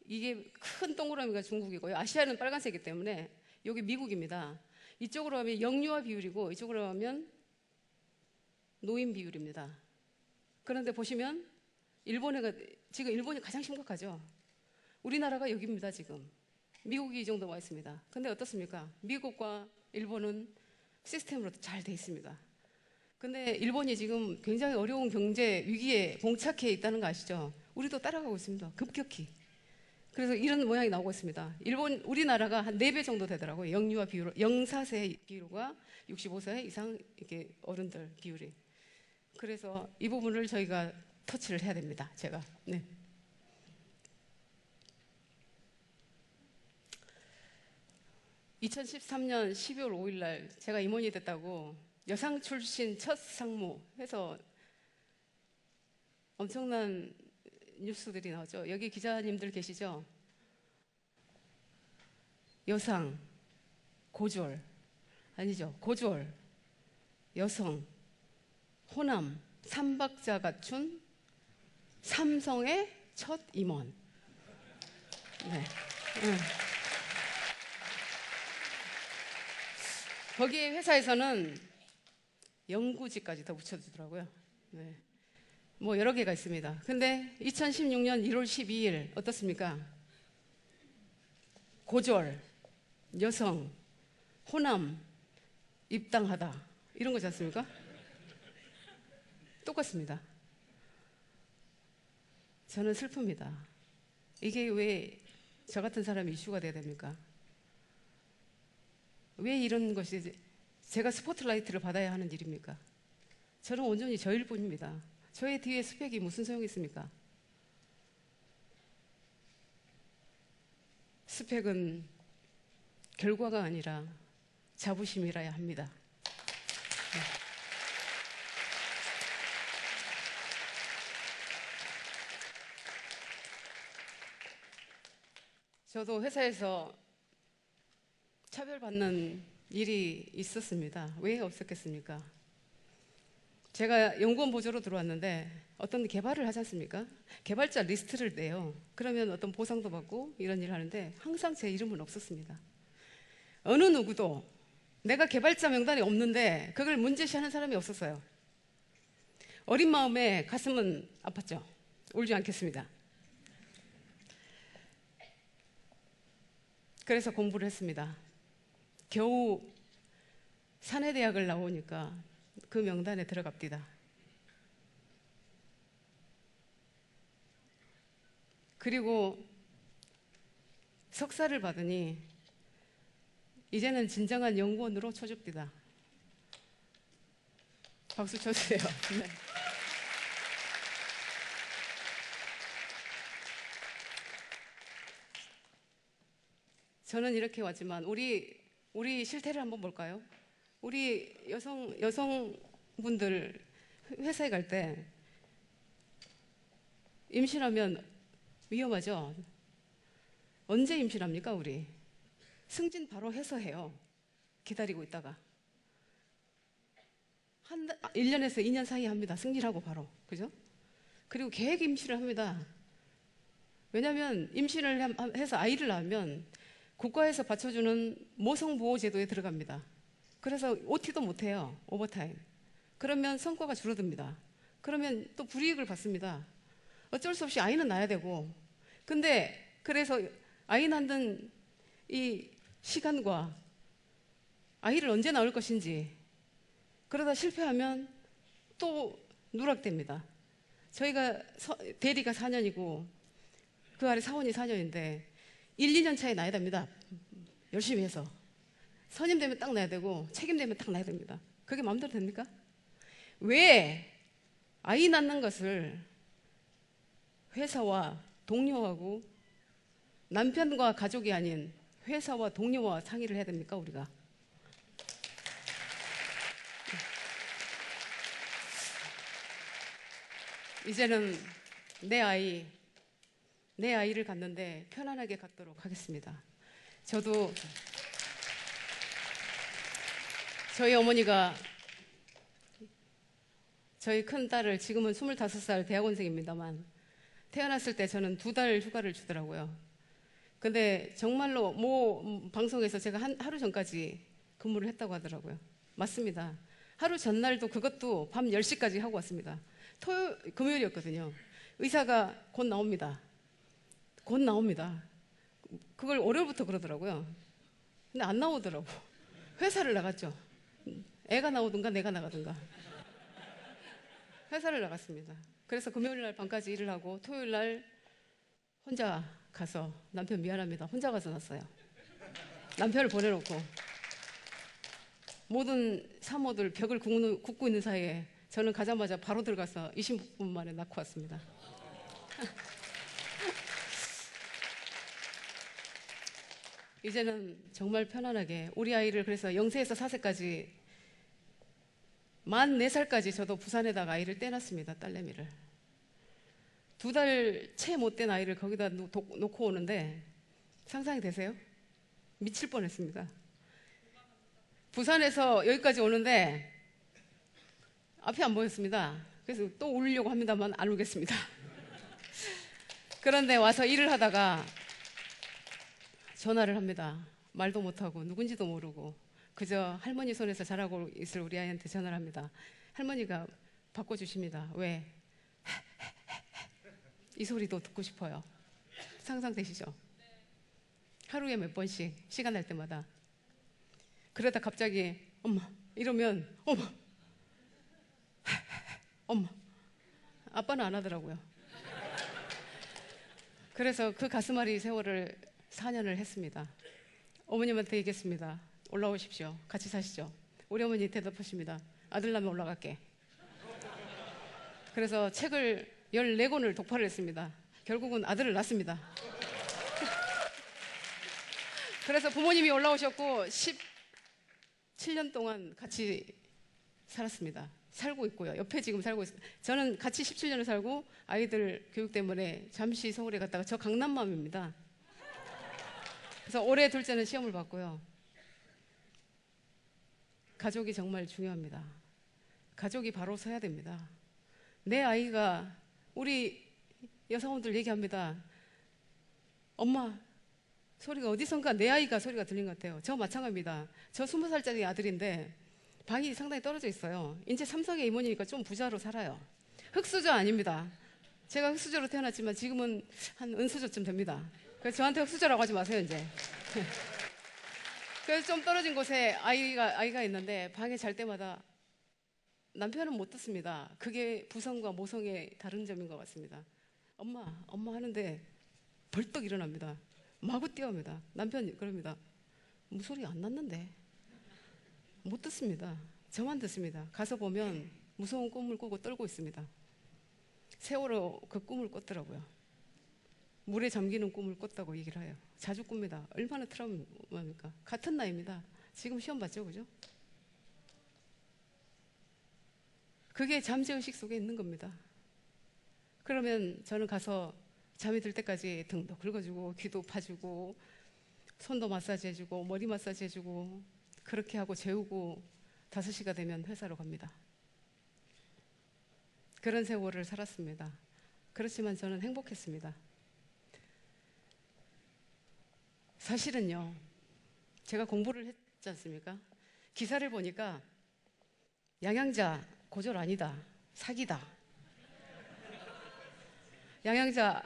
이게 큰 동그라미가 중국이고요. 아시아는 빨간색이기 때문에 여기 미국입니다. 이쪽으로 하면 영유아 비율이고 이쪽으로 하면 노인 비율입니다. 그런데 보시면 지금 일본이 가장 심각하죠. 우리나라가 여기입니다. 지금 미국이 이 정도 와 있습니다. 근데 어떻습니까? 미국과 일본은 시스템으로 잘 돼 있습니다. 근데 일본이 지금 굉장히 어려운 경제 위기에 봉착해 있다는 거 아시죠? 우리도 따라가고 있습니다. 급격히. 그래서 이런 모양이 나오고 있습니다. 우리나라가 한 4배 정도 되더라고요. 영유아 비율, 0~4세 비율과 65세 이상 이렇게 어른들 비율이. 그래서 이 부분을 저희가 터치를 해야 됩니다. 제가. 네. (2013년 12월 5일) 날 제가 임원이 됐다고 여상 출신 첫 상무 해서 엄청난 뉴스들이 나오죠. 여기 기자님들 계시죠? 여상, 고졸, 아니죠. 고졸, 여성, 호남, 3박자 갖춘 삼성의 첫 임원. 네. 거기에 회사에서는 연구직까지 더 붙여주더라고요. 네. 뭐 여러 개가 있습니다. 근데 2016년 1월 12일 어떻습니까? 고졸, 여성, 호남, 입당하다 이런 거지 않습니까? 똑같습니다. 저는 슬픕니다. 이게 왜 저 같은 사람이 이슈가 돼야 됩니까? 왜 이런 것이 제가 스포트라이트를 받아야 하는 일입니까? 저는 온전히 저일 뿐입니다. 저의 뒤에 스펙이 무슨 소용이 있습니까? 스펙은 결과가 아니라 자부심이라야 합니다. 네. 저도 회사에서 차별받는 일이 있었습니다. 왜 없었겠습니까? 제가 연구원 보조로 들어왔는데 어떤 개발을 하지 않습니까? 개발자 리스트를 내요. 그러면 어떤 보상도 받고 이런 일을 하는데 항상 제 이름은 없었습니다. 어느 누구도 내가 개발자 명단이 없는데 그걸 문제시하는 사람이 없었어요. 어린 마음에 가슴은 아팠죠. 울지 않겠습니다. 그래서 공부를 했습니다. 겨우 사내대학을 나오니까 그 명단에 들어갑니다. 그리고 석사를 받으니 이제는 진정한 연구원으로 쳐줍니다. 박수 쳐주세요. 네. 저는 이렇게 왔지만 우리 실태를 한번 볼까요? 우리 여성분들 회사에 갈 때 임신하면 위험하죠? 언제 임신합니까, 우리? 승진 바로 해서 해요. 기다리고 있다가. 1년에서 2년 사이에 합니다. 승진하고 바로. 그죠? 그리고 계획 임신을 합니다. 왜냐하면 임신을 해서 아이를 낳으면 국가에서 받쳐주는 모성보호제도에 들어갑니다. 그래서 OT도 못해요. 오버타임. 그러면 성과가 줄어듭니다. 그러면 또 불이익을 받습니다. 어쩔 수 없이 아이는 낳아야 되고. 근데 그래서 아이 낳는 이 시간과 아이를 언제 낳을 것인지 그러다 실패하면 또 누락됩니다. 저희가 대리가 4년이고 그 아래 사원이 4년인데 1~2년 차에 낳아야 됩니다. 열심히 해서. 선임되면 딱 나야 되고 책임되면 딱 나야 됩니다. 그게 마음대로 됩니까? 왜 아이 낳는 것을 회사와 동료하고 남편과 가족이 아닌 회사와 동료와 상의를 해야 됩니까, 우리가? 이제는 내 아이를 갖는데 편안하게 갖도록 하겠습니다. 저도 저희 어머니가 저희 큰딸을, 지금은 25살 대학원생입니다만, 태어났을 때 저는 2달 휴가를 주더라고요. 근데 정말로 모 방송에서 제가 하루 전까지 근무를 했다고 하더라고요. 맞습니다. 하루 전날도 그것도 밤 10시까지 하고 왔습니다. 금요일이었거든요. 의사가 곧 나옵니다. 곧 나옵니다. 그걸 월요일부터 그러더라고요. 근데 안 나오더라고. 회사를 나갔죠. 애가 나오든가 내가 나가든가. 회사를 나갔습니다. 그래서 금요일 날 밤까지 일을 하고 토요일 날 혼자 가서, 남편 미안합니다, 혼자 가서 났어요. 남편을 보내놓고 모든 사모들 벽을 굽고 있는 사이에 저는 가자마자 바로 들어가서 20분 만에 낳고 왔습니다. 이제는 정말 편안하게 우리 아이를, 그래서 0세에서 4세까지 44살까지 저도 부산에다가 아이를 떼놨습니다. 딸내미를. 2달 채 못 된 아이를 거기다 놓고 오는데 상상이 되세요? 미칠 뻔했습니다. 부산에서 여기까지 오는데 앞이 안 보였습니다. 그래서 또 울려고 합니다만 안 울겠습니다. 그런데 와서 일을 하다가 전화를 합니다. 말도 못하고 누군지도 모르고 그저 할머니 손에서 자라고 있을 우리 아이한테 전화를 합니다. 할머니가 바꿔주십니다. 왜? 이 소리도 듣고 싶어요. 상상되시죠? 하루에 몇 번씩 시간 날 때마다. 그러다 갑자기 엄마 이러면 엄마 엄마. 아빠는 안 하더라고요. 그래서 그 가슴앓이 세월을 4년을 했습니다. 어머님한테 얘기했습니다. 올라오십시오. 같이 사시죠. 우리 어머니 대답하십니다. 아들 낳으면 올라갈게. 그래서 책을 14권을 독파를 했습니다. 결국은 아들을 낳습니다. 그래서 부모님이 올라오셨고 17년 동안 같이 살았습니다. 살고 있고요. 옆에 지금 살고 있습니다. 저는 같이 17년을 살고 아이들 교육 때문에 잠시 서울에 갔다가, 저 강남맘입니다. 그래서 올해 둘째는 시험을 봤고요. 가족이 정말 중요합니다. 가족이 바로 서야 됩니다. 내 아이가, 우리 여성분들 얘기합니다. 엄마 소리가 어디선가 내 아이가 소리가 들린 것 같아요. 저 마찬가지입니다. 저 20살짜리 아들인데 방이 상당히 떨어져 있어요. 이제 삼성의 이모니까 좀 부자로 살아요. 흑수저 아닙니다. 제가 흑수저로 태어났지만 지금은 한 은수저쯤 됩니다. 그래서 저한테 흑수저라고 하지 마세요 이제. 그래서 좀 떨어진 곳에 아이가 있는데 방에 잘 때마다 남편은 못 듣습니다. 그게 부성과 모성의 다른 점인 것 같습니다. 엄마 하는데 벌떡 일어납니다. 마구 뛰어옵니다. 남편 그럽니다. 소리 안 났는데. 못 듣습니다. 저만 듣습니다. 가서 보면 무서운 꿈을 꾸고 떨고 있습니다. 세월호 그 꿈을 꿨더라고요. 물에 잠기는 꿈을 꿨다고 얘기를 해요. 자주 꿉니다. 얼마나 트라우마입니까? 같은 나이입니다. 지금 시험 봤죠, 그죠? 그게 잠재의식 속에 있는 겁니다. 그러면 저는 가서 잠이 들 때까지 등도 긁어주고 귀도 파주고 손도 마사지 해주고 머리 마사지 해주고 그렇게 하고 재우고 5시가 되면 회사로 갑니다. 그런 세월을 살았습니다. 그렇지만 저는 행복했습니다. 사실은요, 제가 공부를 했지 않습니까? 기사를 보니까 양양자 고졸 아니다, 사기다. 양양자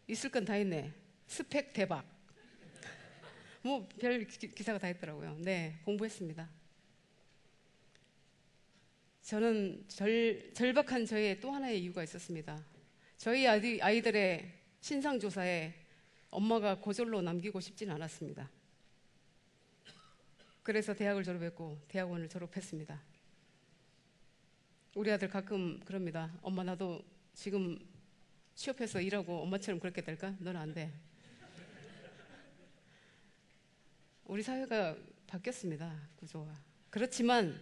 있을 건 다 있네. 스펙 대박. 뭐 별 기사가 다 있더라고요. 네, 공부했습니다. 저는 절박한 저의 또 하나의 이유가 있었습니다. 저희 아이들의 신상조사에 엄마가 고졸로 남기고 싶진 않았습니다. 그래서 대학을 졸업했고 대학원을 졸업했습니다. 우리 아들 가끔 그럽니다. 엄마 나도 지금 취업해서 일하고 엄마처럼 그렇게 될까? 넌 안 돼. 우리 사회가 바뀌었습니다. 구조가. 그렇지만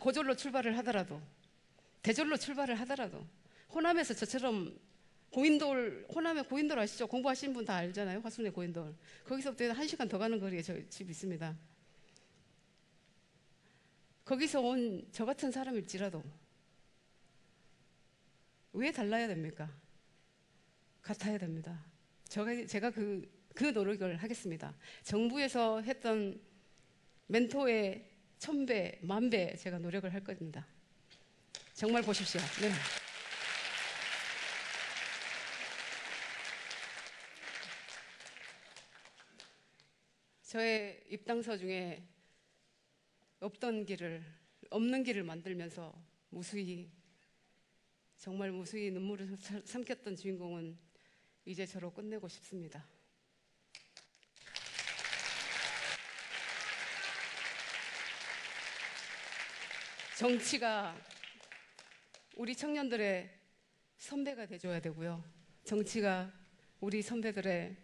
고졸로 출발을 하더라도 대졸로 출발을 하더라도 호남에서 저처럼 호남의 고인돌 아시죠? 공부하신 분 다 알잖아요. 화순의 고인돌. 거기서부터 1시간 더 가는 거리에 저 집 있습니다. 거기서 온 저 같은 사람일지라도 왜 달라야 됩니까? 같아야 됩니다. 제가 그 노력을 하겠습니다. 정부에서 했던 멘토의 1000배, 10,000배 제가 노력을 할 겁니다. 정말 보십시오. 네. 저의 입당서 중에 없는 길을 만들면서 정말 무수히 눈물을 삼켰던 주인공은 이제 저로 끝내고 싶습니다. 정치가 우리 청년들의 선배가 돼줘야 되고요. 정치가 우리 청년들의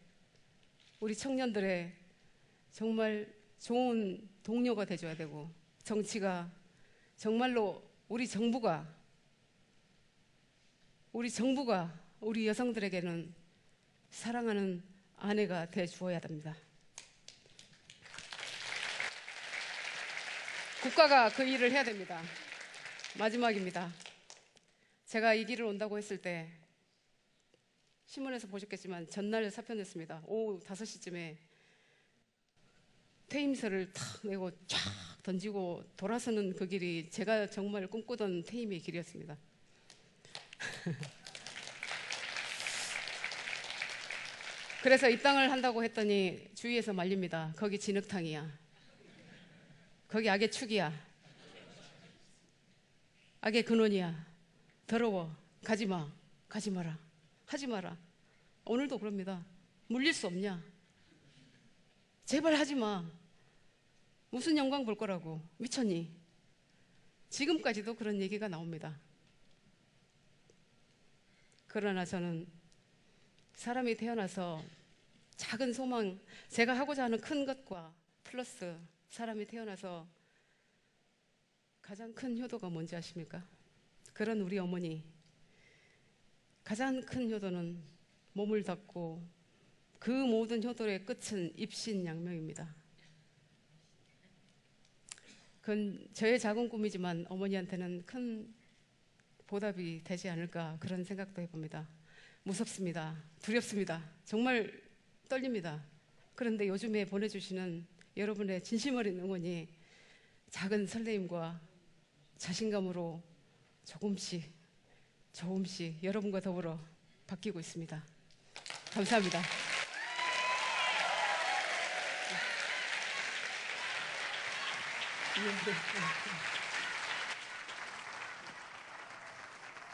정말 좋은 동료가 돼줘야 되고, 정치가 정말로 우리 정부가 우리 여성들에게는 사랑하는 아내가 돼 주어야 됩니다. 국가가 그 일을 해야 됩니다. 마지막입니다. 제가 이 길을 온다고 했을 때 신문에서 보셨겠지만 전날 사표 냈습니다. 오후 5시쯤에 퇴임서를 탁 내고 쫙 던지고 돌아서는 그 길이 제가 정말 꿈꾸던 퇴임의 길이었습니다. 그래서 입당을 한다고 했더니 주위에서 말립니다. 거기 진흙탕이야. 거기 악의 축이야. 악의 근원이야. 더러워. 가지마. 가지 마라. 하지 마라. 오늘도 그럽니다. 물릴 수 없냐? 제발 하지 마. 무슨 영광 볼 거라고. 미쳤니? 지금까지도 그런 얘기가 나옵니다. 그러나 저는 사람이 태어나서 작은 소망, 제가 하고자 하는 큰 것과 플러스 사람이 태어나서 가장 큰 효도가 뭔지 아십니까? 그런 우리 어머니, 가장 큰 효도는 몸을 닦고 그 모든 효도의 끝은 입신양명입니다. 그건 저의 작은 꿈이지만 어머니한테는 큰 보답이 되지 않을까, 그런 생각도 해봅니다. 무섭습니다. 두렵습니다. 정말 떨립니다. 그런데 요즘에 보내주시는 여러분의 진심 어린 응원이 작은 설레임과 자신감으로 조금씩 여러분과 더불어 바뀌고 있습니다. 감사합니다.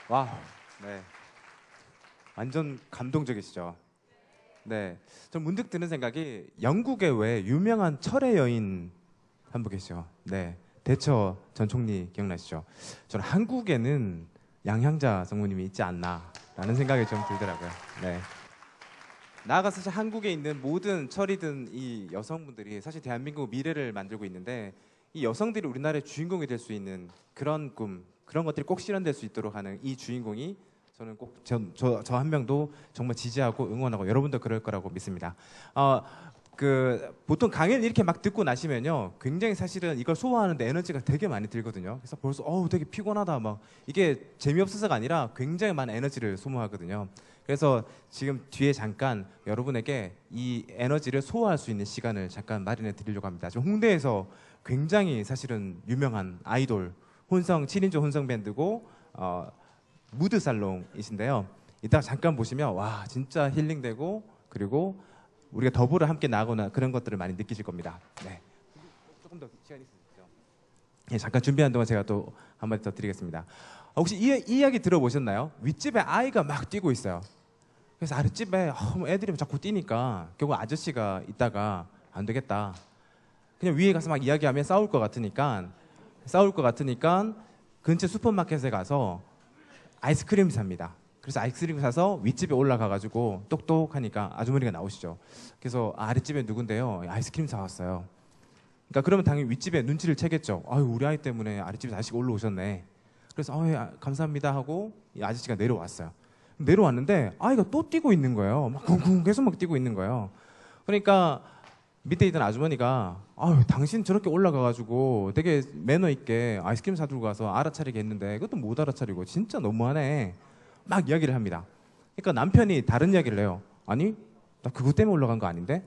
와우, 네, 완전 감동적이시죠. 네, 전 문득 드는 생각이 영국의 왜 유명한 철의 여인 한 분 계시죠. 네, 대처 전 총리 기억나시죠? 저는 한국에는 양향자 성모님이 있지 않나라는 생각이 좀 들더라고요. 네. 나아가서 사실 한국에 있는 모든 철이든 이 여성분들이 사실 대한민국 미래를 만들고 있는데, 이 여성들이 우리나라의 주인공이 될 수 있는 그런 꿈, 그런 것들이 꼭 실현될 수 있도록 하는 이 주인공이 저는 꼭 저 한 명도 정말 지지하고 응원하고 여러분도 그럴 거라고 믿습니다. 보통 강의를 이렇게 막 듣고 나시면요, 굉장히 사실은 이걸 소화하는데 에너지가 되게 많이 들거든요. 그래서 벌써 되게 피곤하다, 막 이게 재미없어서가 아니라 굉장히 많은 에너지를 소모하거든요. 그래서 지금 뒤에 잠깐 여러분에게 이 에너지를 소화할 수 있는 시간을 잠깐 마련해 드리려고 합니다. 지금 홍대에서 굉장히 사실은 유명한 아이돌 7인조 혼성 밴드고 무드살롱이신데요. 이따가 잠깐 보시면 와, 진짜 힐링되고, 그리고 우리가 더불어 함께 나가거나 그런 것들을 많이 느끼실 겁니다. 네. 조금 더 시간이 있으시죠? 네, 잠깐 준비한 동안 제가 또 한마디 더 드리겠습니다. 혹시 이 이야기 들어보셨나요? 윗집에 아이가 막 뛰고 있어요. 그래서 아랫집에 애들이 자꾸 뛰니까 결국 아저씨가 있다가 안 되겠다. 그냥 위에 가서 막 이야기하면 싸울 것 같으니까 근처 슈퍼마켓에 가서 아이스크림 삽니다. 그래서 아이스크림 사서 윗집에 올라가가지고 똑똑하니까 아주머니가 나오시죠. 그래서 아랫집에 누군데요? 아이스크림 사왔어요. 그러니까 그러면 당연히 윗집에 눈치를 채겠죠. 아유 우리 아이 때문에 아랫집에 다시 올라오셨네. 그래서 감사합니다 하고 이 아저씨가 내려왔어요. 내려왔는데 아이가 또 뛰고 있는 거예요. 막 쿵쿵 계속 막 뛰고 있는 거예요. 그러니까 밑에 있던 아주머니가 아유 당신 저렇게 올라가가지고 되게 매너 있게 아이스크림 사들고 가서 알아차리게 했는데 그것도 못 알아차리고 진짜 너무하네. 막 이야기를 합니다. 그러니까 남편이 다른 이야기를 해요. 아니 나 그것 때문에 올라간 거 아닌데?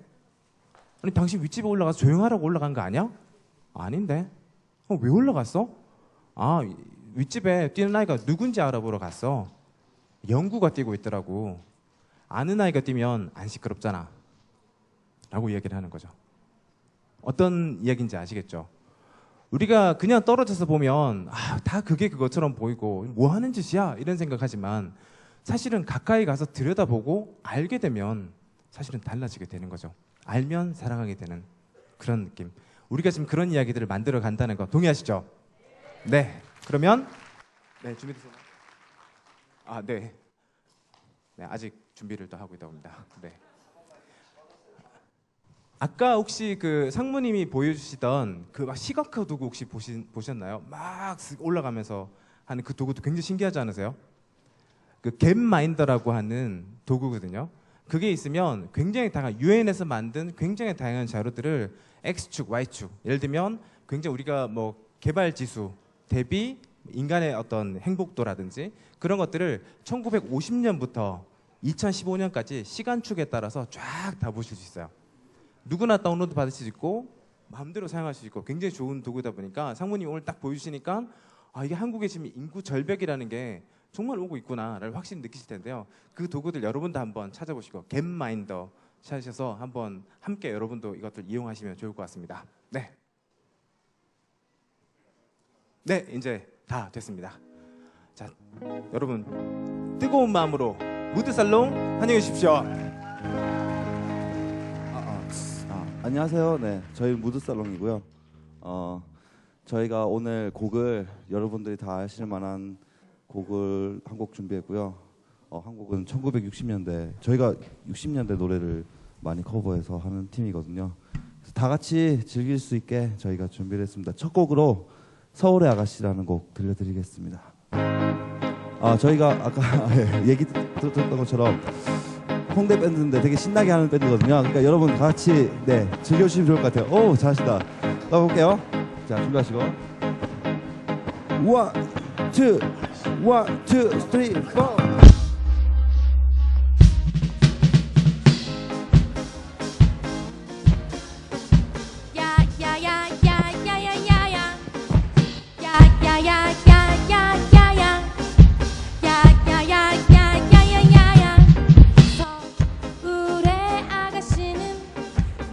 아니 당신 윗집에 올라가서 조용하라고 올라간 거 아니야? 아닌데? 왜 올라갔어? 윗집에 뛰는 아이가 누군지 알아보러 갔어. 영구가 뛰고 있더라고. 아는 아이가 뛰면 안 시끄럽잖아 라고 이야기를 하는 거죠. 어떤 이야기인지 아시겠죠? 우리가 그냥 떨어져서 보면 다 그게 그것처럼 보이고 뭐 하는 짓이야 이런 생각하지만 사실은 가까이 가서 들여다보고 알게 되면 사실은 달라지게 되는 거죠. 알면 사랑하게 되는 그런 느낌. 우리가 지금 그런 이야기들을 만들어 간다는 거 동의하시죠? 네. 그러면 네 준비되세요? 네. 아직 준비를 또 하고 있다 봅니다. 네. 아까 혹시 그 상무님이 보여주시던 그 막 시각화 도구 혹시 보셨나요? 막 올라가면서 하는 그 도구도 굉장히 신기하지 않으세요? 그 갭마인더라고 하는 도구거든요. 그게 있으면 굉장히 다양한 유엔에서 만든 굉장히 다양한 자료들을 X축, Y축 예를 들면 굉장히 우리가 뭐 개발 지수 대비 인간의 어떤 행복도라든지 그런 것들을 1950년부터 2015년까지 시간축에 따라서 쫙 다 보실 수 있어요. 누구나 다운로드 받을 수 있고 마음대로 사용할 수 있고 굉장히 좋은 도구다 보니까 상무님이 오늘 딱 보여주시니까 이게 한국에 지금 인구 절벽이라는 게 정말 오고 있구나를 확실히 느끼실 텐데요. 그 도구들 여러분도 한번 찾아보시고 갭마인더 찾으셔서 한번 함께 여러분도 이것들 이용하시면 좋을 것 같습니다. 네, 이제 다 됐습니다. 자, 여러분 뜨거운 마음으로 무드살롱 환영해 주십시오. 안녕하세요. 네, 저희 무드살롱이고요. 저희가 오늘 곡을 여러분들이 다 아실 만한 곡을 한 곡 준비했고요. 한 곡은 1960년대 저희가 60년대 노래를 많이 커버해서 하는 팀이거든요. 그래서 다 같이 즐길 수 있게 저희가 준비를 했습니다. 첫 곡으로 서울의 아가씨라는 곡 들려드리겠습니다. 저희가 아까 얘기 들었던 것처럼 홍대 밴드인데 되게 신나게 하는 밴드거든요. 그러니까 여러분 다 같이 즐겨주시면 좋을 것 같아요. 오, 잘하시다. 가볼게요. 자, 준비하시고 1, 2, 3, 4.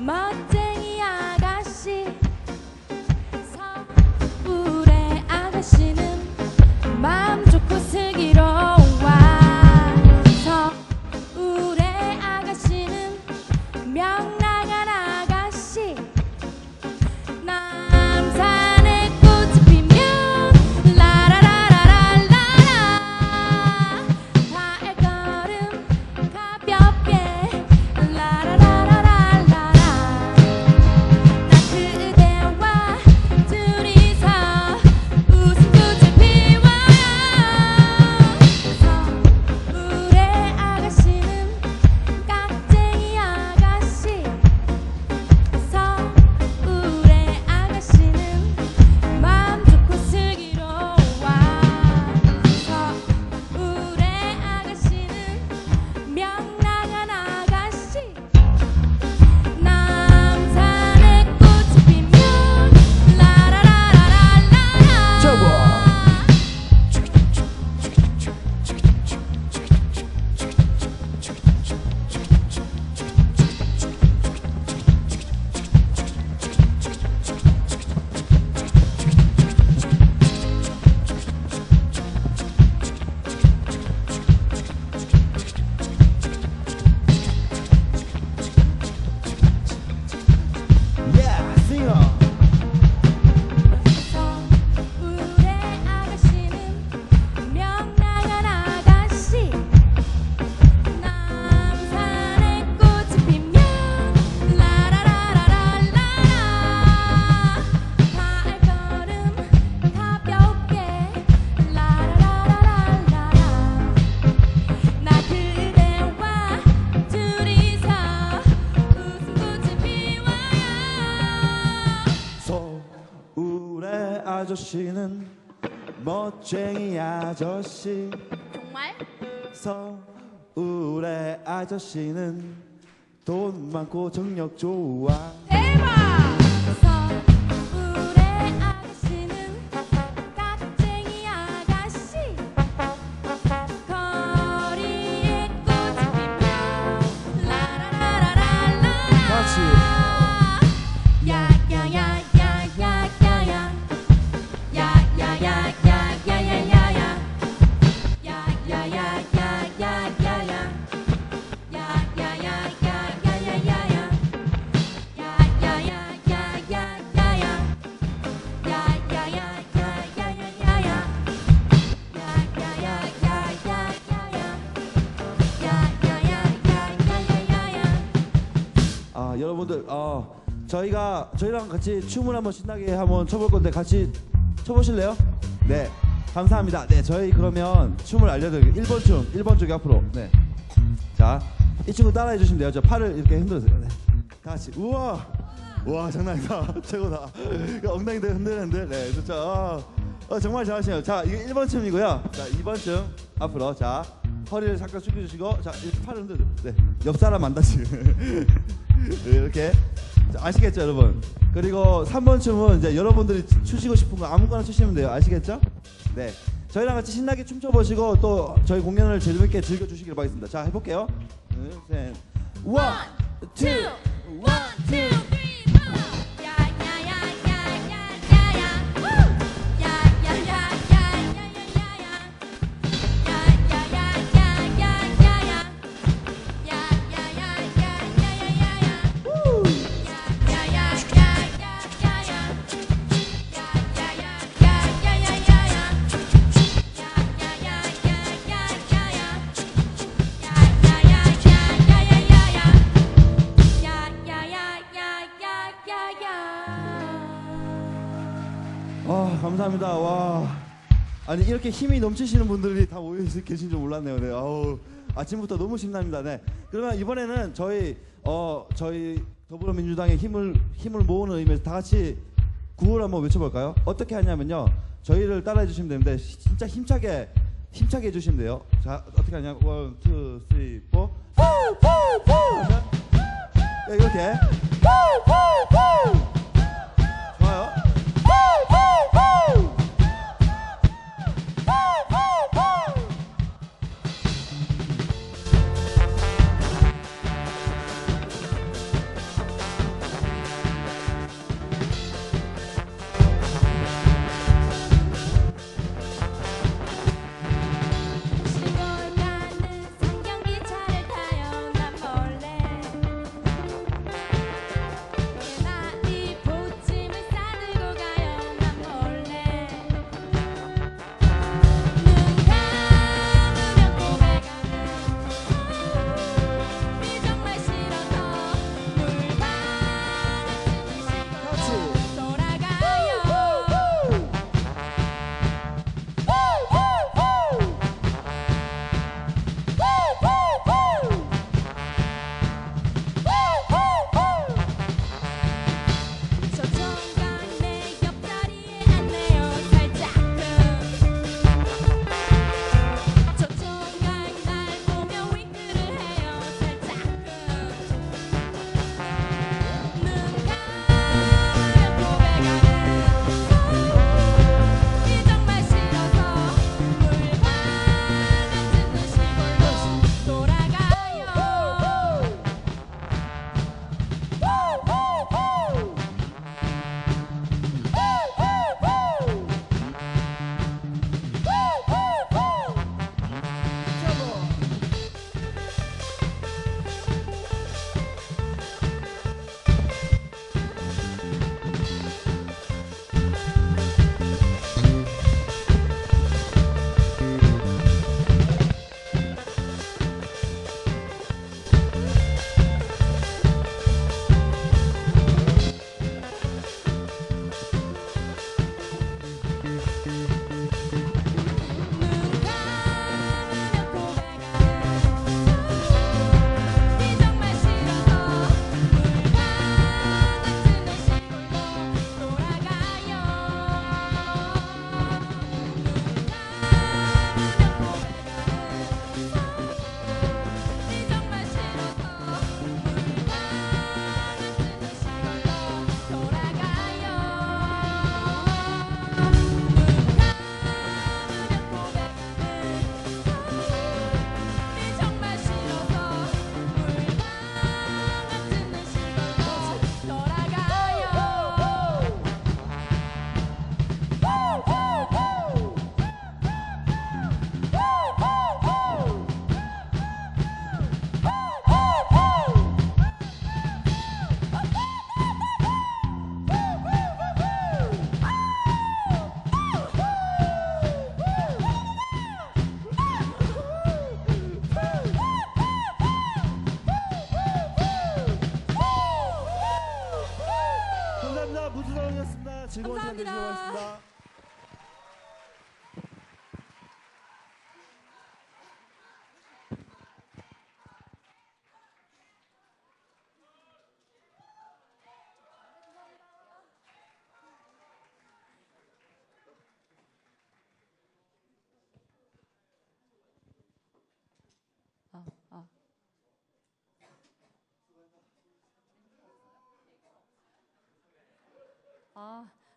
멋쟁이 아가씨 서울의 아가씨는 마음 좋고 슬기로워 아저씨는 멋쟁이 아저씨. 정말? 서울의 아저씨는 돈 많고 정력 좋아. 대박! 서울의 아저씨는 깍쟁이 아가씨 거리에 꽃이 피면 라라라라라라 같이. 야야야야야야야 야야야야야야야야 야야야야야야야 아 여러분들 저희랑 같이 춤을 한번 신나게 한번 춰볼 건데 같이 춰보실래요? 네 감사합니다. 네 저희 그러면 춤을 알려드릴게요. 1번 춤 1번 쪽이 앞으로. 네. 자 이 친구 따라해 주시면 돼요. 저 팔을 이렇게 흔들으세요. 네. 다 같이 우와 와 장난 아니다. 최고다. 엉덩이도 흔드는데 네 좋죠. 정말 잘하시네요. 자 이게 1번 춤이고요. 자 2번 춤 앞으로. 자 허리를 잠깐 숙여주시고 자 이렇게 팔을 흔들어. 네. 옆 사람 안 다치게 이렇게. 자, 아시겠죠 여러분? 그리고 3번 춤은 이제 여러분들이 추시고 싶은 거 아무거나 추시면 돼요. 아시겠죠? 네. 저희랑 같이 신나게 춤춰보시고 또 저희 공연을 재밌게 즐겨주시길 바라겠습니다. 자 해볼게요. 둘, 셋. 원, 투, 원, 투. 감사합니다. 와, 아니 이렇게 힘이 넘치시는 분들이 다 모여 계신 줄 몰랐네요. 네, 아우 아침부터 너무 신납니다. 네, 그러면 이번에는 저희 더불어민주당의 힘을 모으는 의미에서 다 같이 구호를 한번 외쳐볼까요? 어떻게 하냐면요, 저희를 따라해 주시면 되는데 진짜 힘차게 해주시면 돼요. 자 어떻게 하냐? 1, 2, 3, 4. 네, 이렇게. 좋아요. 시골 가는 상경기차를 타요 난 몰래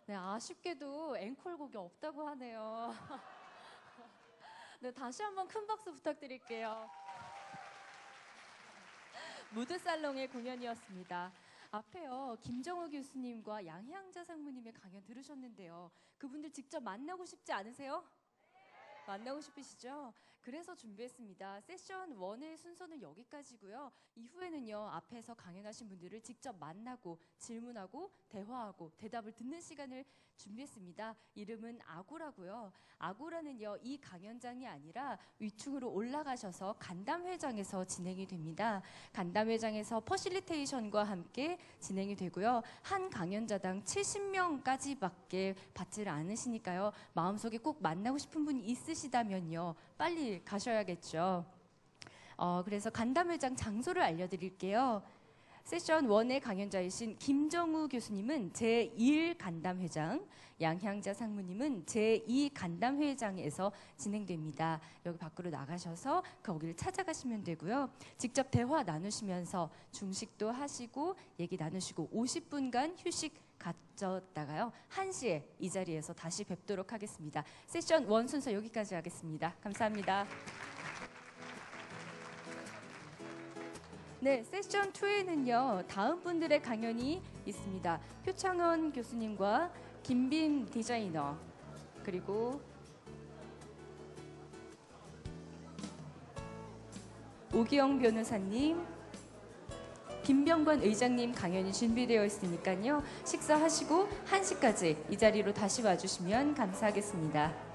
네, 아쉽게도 앵콜곡이 없다고 하네요. 네, 다시 한번 큰 박수 부탁드릴게요. 무드살롱의 공연이었습니다. 앞에요, 김정우 교수님과 양향자 상무님의 강연 들으셨는데요. 그분들 직접 만나고 싶지 않으세요? 만나고 싶으시죠? 그래서 준비했습니다. 세션 1의 순서는 여기까지고요. 이후에는요, 앞에서 강연하신 분들을 직접 만나고 질문하고 대화하고 대답을 듣는 시간을 준비했습니다. 이름은 아고라고요. 아고라는요, 이 강연장이 아니라 위층으로 올라가셔서 간담회장에서 진행이 됩니다. 간담회장에서 퍼실리테이션과 함께 진행이 되고요. 한 강연자당 70명까지밖에 받지를 않으시니까요. 마음속에 꼭 만나고 싶은 분이 있으시다면요, 빨리 가셔야겠죠. 그래서 간담회장 장소를 알려드릴게요. 세션 1의 강연자이신 김정우 교수님은 제1 간담회장, 양향자 상무님은 제2 간담회장에서 진행됩니다. 여기 밖으로 나가셔서 거기를 찾아가시면 되고요. 직접 대화 나누시면서 중식도 하시고 얘기 나누시고 50분간 휴식 가졌다가요. 1시에 이 자리에서 다시 뵙도록 하겠습니다. 세션 1 순서 여기까지 하겠습니다. 감사합니다. 네, 세션 2에는요, 다음 분들의 강연이 있습니다. 표창원 교수님과 김빈 디자이너, 그리고 오기영 변호사님, 김병관 의장님 강연이 준비되어 있으니까요. 식사하시고 1시까지 이 자리로 다시 와주시면 감사하겠습니다.